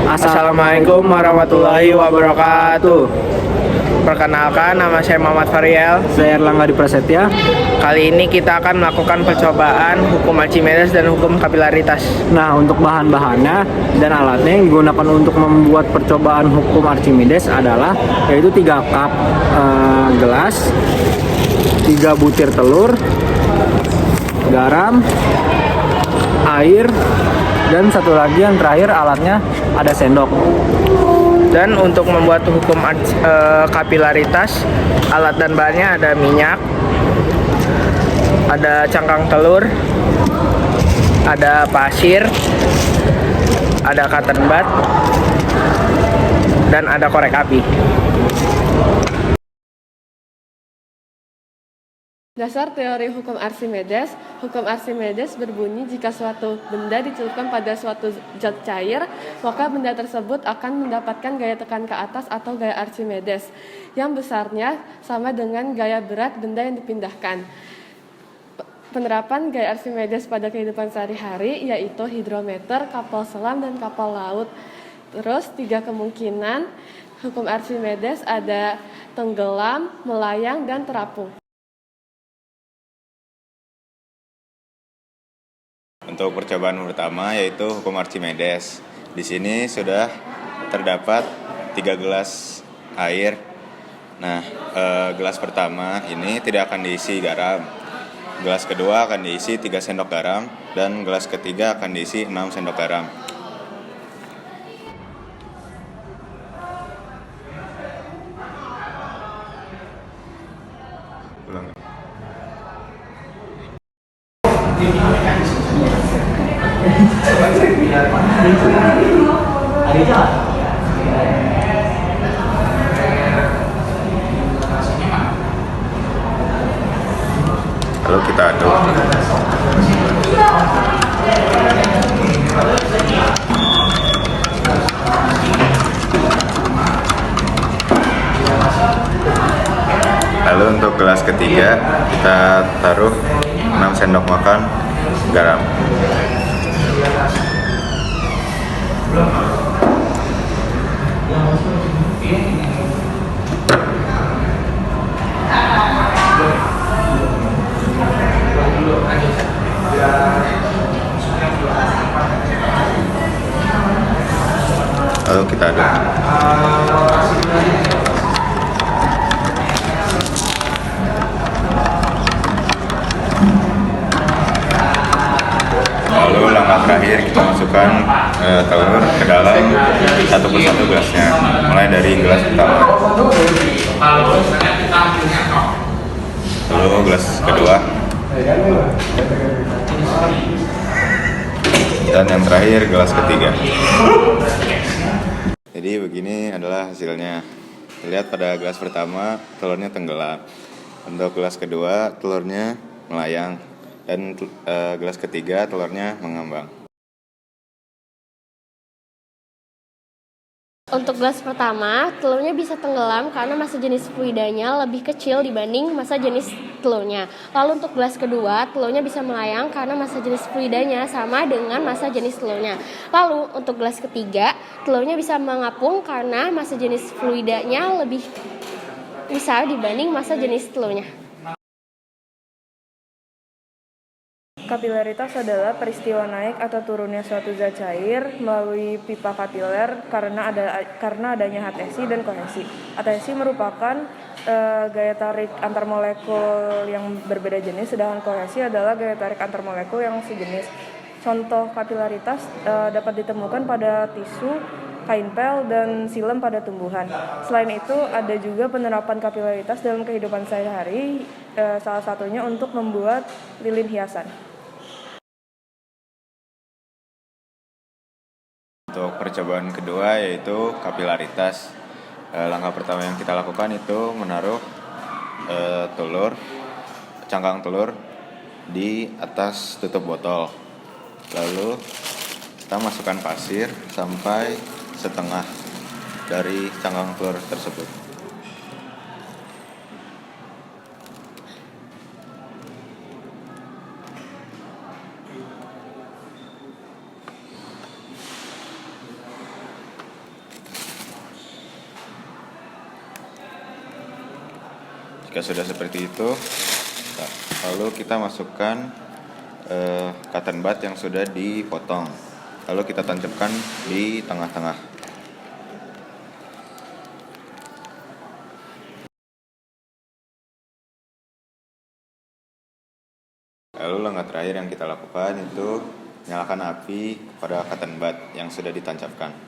Assalamualaikum warahmatullahi wabarakatuh. Perkenalkan, nama saya Muhammad Fariel. Saya Erlangga Diprasetya. Kali ini kita akan melakukan percobaan hukum Archimedes dan hukum kapilaritas. Nah, untuk bahan-bahannya dan alatnya yang digunakan untuk membuat percobaan hukum Archimedes adalah yaitu 3 cup gelas, 3 butir telur, garam, air, dan satu lagi yang terakhir alatnya ada sendok. Dan untuk membuat hukum kapilaritas, alat dan bahannya ada minyak, ada cangkang telur, ada pasir, ada cotton bud, dan ada korek api. Dasar teori hukum Archimedes. Hukum Archimedes berbunyi jika suatu benda dicelupkan pada suatu zat cair, maka benda tersebut akan mendapatkan gaya tekan ke atas atau gaya Archimedes, yang besarnya sama dengan gaya berat benda yang dipindahkan. Penerapan gaya Archimedes pada kehidupan sehari-hari yaitu hidrometer, kapal selam, dan kapal laut. Terus 3 kemungkinan hukum Archimedes ada tenggelam, melayang, dan terapung. Untuk percobaan pertama yaitu hukum Archimedes. Di sini sudah terdapat 3 gelas air. Nah, gelas pertama ini tidak akan diisi garam. Gelas kedua akan diisi 3 sendok garam dan gelas ketiga akan diisi 6 sendok garam. Ulang. Lalu kita aduk. Lalu untuk gelas ketiga kita taruh 6 sendok makan garam. Lalu kita aduk. Lalu langkah terakhir kita masukkan telur ke dalam satu persatu gelasnya, mulai dari gelas pertama. Lalu gelas kedua. Dan yang terakhir gelas ketiga. Jadi begini adalah hasilnya. Lihat pada gelas pertama telurnya tenggelam. Untuk gelas kedua telurnya melayang. Dan gelas ketiga telurnya mengambang. Untuk gelas pertama, telurnya bisa tenggelam karena massa jenis fluidanya lebih kecil dibanding massa jenis telurnya. Lalu untuk gelas kedua, telurnya bisa melayang karena massa jenis fluidanya sama dengan massa jenis telurnya. Lalu untuk gelas ketiga, telurnya bisa mengapung karena massa jenis fluidanya lebih besar dibanding massa jenis telurnya. Kapilaritas adalah peristiwa naik atau turunnya suatu zat cair melalui pipa kapiler karena adanya adhesi dan kohesi. Adhesi merupakan gaya tarik antar molekul yang berbeda jenis, sedangkan kohesi adalah gaya tarik antar molekul yang sejenis. Contoh kapilaritas dapat ditemukan pada tisu, kain pel, dan silem pada tumbuhan. Selain itu, ada juga penerapan kapilaritas dalam kehidupan sehari-hari, salah satunya untuk membuat lilin hiasan. Untuk percobaan kedua yaitu kapilaritas. Langkah pertama yang kita lakukan itu menaruh cangkang telur di atas tutup botol. Lalu kita masukkan pasir sampai setengah dari cangkang telur tersebut. Jika sudah seperti itu, lalu kita masukkan cotton bud yang sudah dipotong. Lalu kita tancapkan di tengah-tengah. Lalu langkah terakhir yang kita lakukan itu nyalakan api pada cotton bud yang sudah ditancapkan.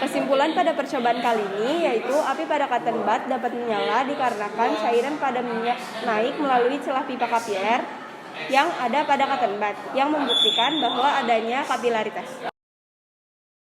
Kesimpulan pada percobaan kali ini yaitu api pada cotton bud dapat menyala dikarenakan cairan pada minyak naik melalui celah pipa kapiler yang ada pada cotton bud yang membuktikan bahwa adanya kapilaritas.